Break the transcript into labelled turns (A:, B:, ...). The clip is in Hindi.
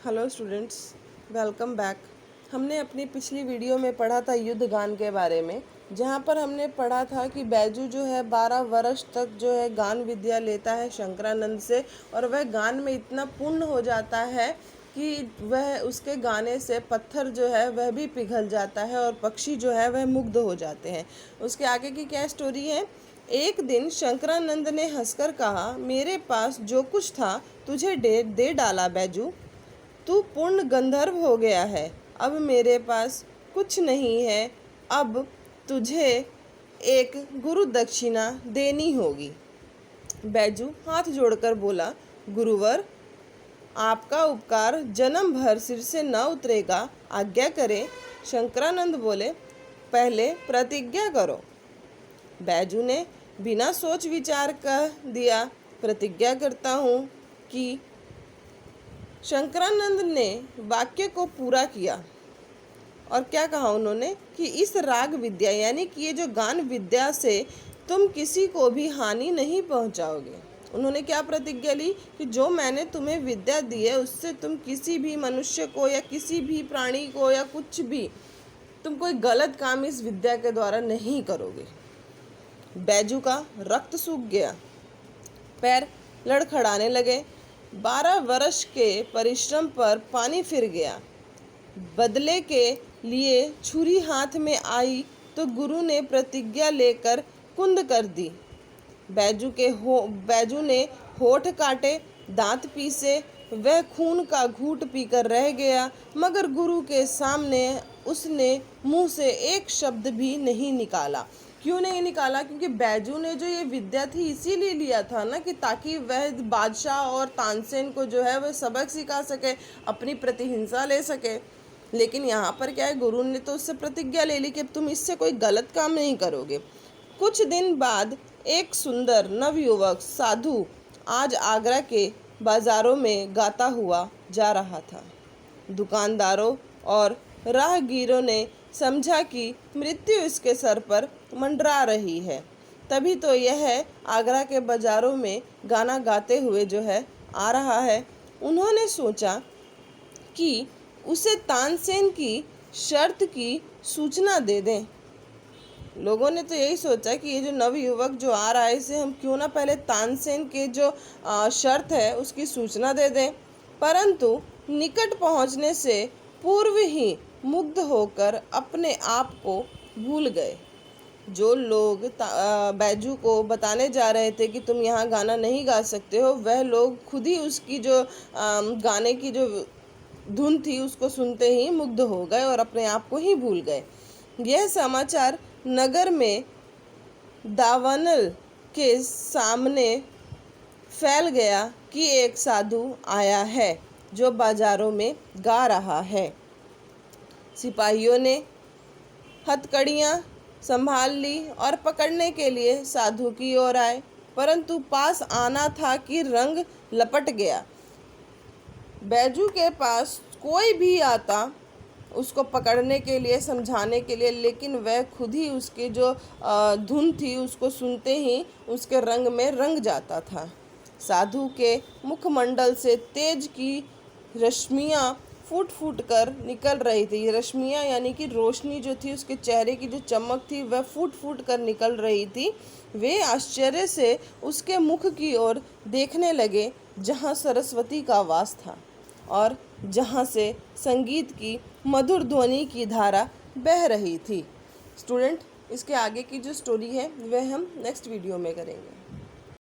A: Hello students, welcome back. हमने अपनी पिछली वीडियो में पढ़ा था युद्ध गान के बारे में, जहाँ पर हमने पढ़ा था कि बैजू जो है 12 वर्ष तक जो है गान विद्या लेता है शंकरानंद से, और वह गान में इतना पूर्ण हो जाता है कि वह उसके गाने से पत्थर जो है वह भी पिघल जाता है और पक्षी जो है वह मुग्ध हो जाते हैं। उसके आगे की क्या स्टोरी है। एक दिन शंकरानंद ने हंसकर कहा, मेरे पास जो कुछ था तुझे दे डाला बैजू, तू पूर्ण गंधर्व हो गया है। अब मेरे पास कुछ नहीं है, अब तुझे एक गुरु दक्षिणा देनी होगी। बैजू हाथ जोड़कर बोला, गुरुवर, आपका उपकार जन्म भर सिर से न उतरेगा, आज्ञा करें। शंकरानंद बोले, पहले प्रतिज्ञा करो। बैजू ने बिना सोच विचार कर दिया, प्रतिज्ञा करता हूँ कि शंकरानंद ने वाक्य को पूरा किया और क्या कहा उन्होंने कि इस राग विद्या यानी कि ये जो गान विद्या से तुम किसी को भी हानि नहीं पहुंचाओगे। उन्होंने क्या प्रतिज्ञा ली कि जो मैंने तुम्हें विद्या दी है उससे तुम किसी भी मनुष्य को या किसी भी प्राणी को या कुछ भी तुम कोई गलत काम इस विद्या के द्वारा नहीं करोगे। बैजू का रक्त सूख गया, पैर लड़खड़ाने लगे। 12 वर्ष के परिश्रम पर पानी फिर गया। बदले के लिए छुरी हाथ में आई तो गुरु ने प्रतिज्ञा लेकर कुंद कर दी। बैजू ने होठ काटे, दांत पीसे, वह खून का घूंट पीकर रह गया, मगर गुरु के सामने उसने मुंह से एक शब्द भी नहीं निकाला। क्यों नहीं निकाला? क्योंकि बैजू ने जो ये विद्या थी इसीलिए लिया था ना, कि ताकि वह बादशाह और तानसेन को जो है वह सबक सिखा सके, अपनी प्रतिहिंसा ले सके। लेकिन यहाँ पर क्या है, गुरु ने तो उससे प्रतिज्ञा ले ली कि तुम इससे कोई गलत काम नहीं करोगे। कुछ दिन बाद एक सुंदर नवयुवक साधु आज आगरा के बाजारों में गाता हुआ जा रहा था। दुकानदारों और राहगीरों ने समझा कि मृत्यु इसके सर पर मंडरा रही है, तभी तो यह आगरा के बाजारों में गाना गाते हुए जो है आ रहा है। उन्होंने सोचा कि उसे तानसेन की शर्त की सूचना दे दें। लोगों ने तो यही सोचा कि ये जो नवयुवक जो आ रहा है इसे हम क्यों ना पहले तानसेन के जो शर्त है उसकी सूचना दे दें। परंतु निकट पहुंचने से पूर्व ही मुग्ध होकर अपने आप को भूल गए। जो लोग बैजू को बताने जा रहे थे कि तुम यहाँ गाना नहीं गा सकते हो, वह लोग खुद ही उसकी जो गाने की जो धुन थी उसको सुनते ही मुग्ध हो गए और अपने आप को ही भूल गए। यह समाचार नगर में दावानल के सामने फैल गया कि एक साधु आया है जो बाजारों में गा रहा है। सिपाहियों ने हथकड़ियाँ संभाल ली और पकड़ने के लिए साधु की ओर आए, परंतु पास आना था कि रंग लपट गया। बैजू के पास कोई भी आता उसको पकड़ने के लिए, समझाने के लिए, लेकिन वह खुद ही उसकी जो धुन थी उसको सुनते ही उसके रंग में रंग जाता था। साधु के मुखमंडल से तेज की रश्मियाँ फूट फूट कर निकल रही थी। रश्मियाँ यानी कि रोशनी जो थी, उसके चेहरे की जो चमक थी वह फूट फूट कर निकल रही थी। वे आश्चर्य से उसके मुख की ओर देखने लगे जहाँ सरस्वती का वास था और जहाँ से संगीत की मधुर ध्वनि की धारा बह रही थी। स्टूडेंट, इसके आगे की जो स्टोरी है वह हम नेक्स्ट वीडियो में करेंगे।